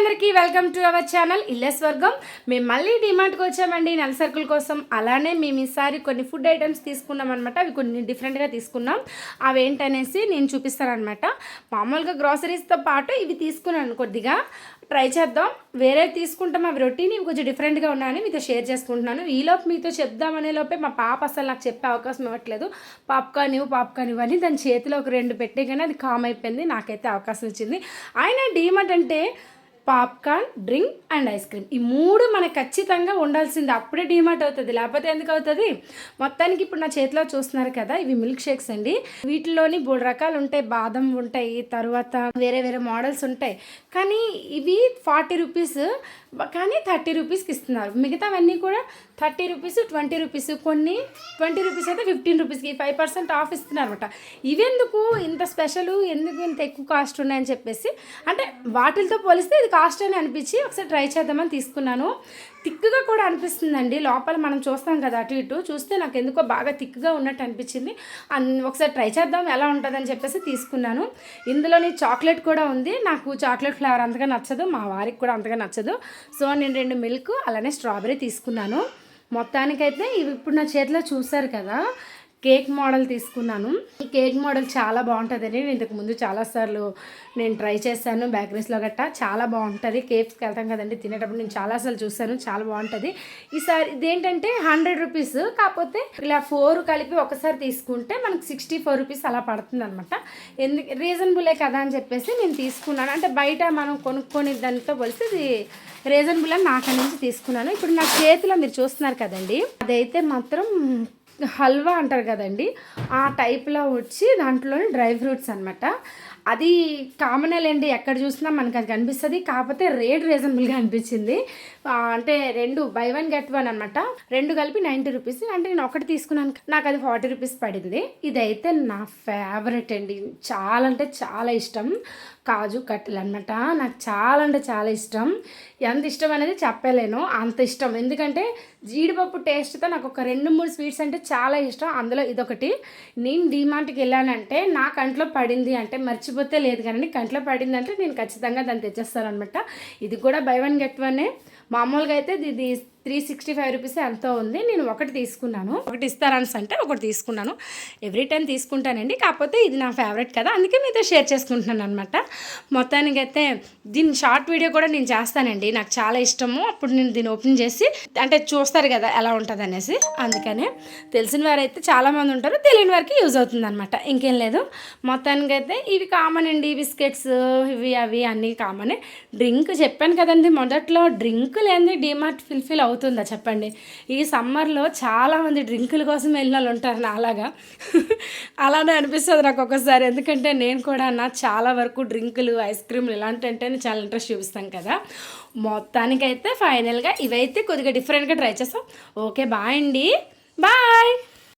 అందరికీ welcome to our channel ఇల్లే స్వర్గం. మేము మళ్ళీ డిమార్ట్కి వచ్చామండి నల్ల సరుకుల కోసం. అలానే మేము ఈసారి కొన్ని ఫుడ్ ఐటమ్స్ తీసుకున్నాం అనమాట. అవి కొన్ని డిఫరెంట్గా తీసుకున్నాం. అవి ఏంటనేసి నేను చూపిస్తాను అనమాట. మామూలుగా గ్రాసరీస్తో పాటు ఇవి తీసుకున్నాను, కొద్దిగా ట్రై చేద్దాం. వేరే తీసుకుంటాం, అవి రొటీన్, ఇవి కొంచెం డిఫరెంట్గా ఉన్నాయని మీతో షేర్ చేసుకుంటున్నాను. ఈలోపు మీతో చెప్దామనే లోపే మా పాప అసలు నాకు చెప్పే అవకాశం ఇవ్వట్లేదు. పాప్కార్న్ ఇవ్వని దాని చేతిలో ఒక 2 పెట్టే కానీ అది కామ్ అయిపోయింది. నాకైతే అవకాశం ఇచ్చింది. ఆయన డీమార్ట్ అంటే popcorn, drink and ice cream, ఈ 3 మనకు ఖచ్చితంగా ఉండాల్సింది. అప్పుడే డీమార్ట్ అవుతుంది, లేకపోతే ఎందుకు అవుతుంది? మొత్తానికి ఇప్పుడు నా చేతిలో చూస్తున్నారు కదా, ఇవి మిల్క్ షేక్స్ అండి. వీటిలోని 3 రకాలు ఉంటాయి. బాదం ఉంటాయి, తర్వాత వేరే వేరే మోడల్స్ ఉంటాయి. కానీ ఇవి 40 రూపీస్, కానీ 30 రూపీస్కి ఇస్తున్నారు. మిగతావన్నీ కూడా 30 రూపీస్, 20 రూపీస్, కొన్ని 20 రూపీస్ అయితే 15 రూపీస్కి 5% ఆఫ్ ఇస్తున్నారు అనమాట. ఇవెందుకు ఇంత స్పెషల్, ఎందుకు ఇంత ఎక్కువ కాస్ట్ ఉన్నాయని చెప్పేసి, అంటే వాటితో పోలిస్తే ఇది కాస్ట్ అని అనిపించి ఒకసారి ట్రై చేద్దామని తీసుకున్నాను. థిక్గా కూడా అనిపిస్తుందండి. లోపల మనం చూస్తాం కదా, అటు ఇటు చూస్తే నాకు ఎందుకో బాగా థిక్గా ఉన్నట్టు అనిపించింది. ఒకసారి ట్రై చేద్దాం ఎలా ఉంటుందని చెప్పేసి తీసుకున్నాను. ఇందులోని చాక్లెట్ కూడా ఉంది. నాకు చాక్లెట్ ఫ్లేవర్ అంతగా నచ్చదు, మా వారికి కూడా అంతగా నచ్చదు. సో నేను 2 మిల్క్ అలానే స్ట్రాబెరీ తీసుకున్నాను. మొత్తానికైతే ఇవి ఇప్పుడు నా చేతిలో చూసారు కదా, కేక్ మోడల్ తీసుకున్నాను. ఈ కేక్ మోడల్ చాలా బాగుంటుందని ఇంతకుముందు చాలాసార్లు నేను ట్రై చేశాను. బేకరీస్లో గట్టా చాలా బాగుంటుంది. కేక్స్కి వెళ్తాం కదండి, తినేటప్పుడు నేను చాలాసార్లు చూశాను, చాలా బాగుంటుంది. ఈసారి ఇదేంటంటే 100 రూపీస్, కాకపోతే ఇలా 4 కలిపి ఒకసారి తీసుకుంటే మనకు 64 రూపీస్ అలా పడుతుంది అనమాట. ఎందుకు రీజనబులే కదా అని చెప్పేసి నేను తీసుకున్నాను. అంటే బయట మనం కొనుక్కొని దానితో పోలిస్తే ఇది రీజనబుల్ అని నాకు నుంచి తీసుకున్నాను. ఇప్పుడు నా చేతిలో మీరు చూస్తున్నారు కదండి, అదైతే మాత్రం హల్వా అంటారు కదండి, ఆ టైప్లో వచ్చి దాంట్లోనే డ్రై ఫ్రూట్స్ అనమాట. అది కామనేలేండి, ఎక్కడ చూసినా మనకు అది కనిపిస్తుంది. కాకపోతే రేట్ రీజనబుల్గా అనిపించింది. అంటే 2 buy 1 get 1 అనమాట. 2 కలిపి 90 రూపీస్. అంటే నేను ఒకటి తీసుకున్నాను, నాకు అది 40 రూపీస్ పడింది. ఇదైతే నా ఫేవరెట్ అండి, చాలా అంటే చాలా ఇష్టం. కాజు కట్టలు అనమాట, నాకు చాలా అంటే చాలా ఇష్టం. ఎంత ఇష్టం అనేది చెప్పలేను, అంత ఇష్టం. ఎందుకంటే జీడిపప్పు టేస్ట్తో నాకు ఒక 2-3 స్వీట్స్ అంటే చాలా ఇష్టం. అందులో ఇదొకటి. నేను డీమార్ట్కి వెళ్ళానంటే నా కంట్లో పడింది అంటే, మర్చిపోతే లేదు కానీ కంట్లో పడిందంటే నేను ఖచ్చితంగా దాన్ని తెచ్చేస్తాను అనమాట. ఇది కూడా buy 1 get 1. మామూలుగా అయితే ఇది 365 రూపీస్ ఎంతో ఉంది. నేను ఒకటి తీసుకున్నాను, ఒకటి ఇస్తారని అంటే ఒకటి తీసుకున్నాను. ఎవ్రీ టైం తీసుకుంటానండి, కాకపోతే ఇది నా ఫేవరెట్ కదా, అందుకే మీతో షేర్ చేసుకుంటున్నాను అనమాట. మొత్తానికైతే దీని షార్ట్ వీడియో కూడా నేను చేస్తానండి, నాకు చాలా ఇష్టము. అప్పుడు నేను దీన్ని ఓపెన్ చేసి అంటే చూస్తారు కదా ఎలా ఉంటుంది అనేసి, అందుకనే తెలిసిన వారైతే చాలామంది ఉంటారు, తెలియని వారికి యూజ్ అవుతుంది అనమాట. ఇంకేం లేదు. మొత్తానికైతే ఇవి కామన్ అండి, బిస్కెట్స్ ఇవి అవి అన్నీ కామన్. డ్రింక్ చెప్పాను కదండి మొదట్లో, డ్రింక్ లేని డీమార్ట్ ఫిల్ఫిల్ అవుతుందా చెప్పండి? ఈ సమ్మర్లో చాలామంది డ్రింకుల కోసం వెళ్ళిన వాళ్ళు ఉంటారు, నాలాగా. అలానే అనిపిస్తుంది నాకు ఒక్కొక్కసారి. ఎందుకంటే నేను కూడా చాలా వరకు డ్రింకులు, ఐస్ క్రీమ్లు ఇలాంటి అంటేనే చాలా ఇంట్రెస్ట్ చూపిస్తాను కదా. మొత్తానికైతే ఫైనల్గా ఇవైతే కొద్దిగా డిఫరెంట్గా ట్రై చేస్తాం. ఓకే, బాయ్ అండి, బాయ్.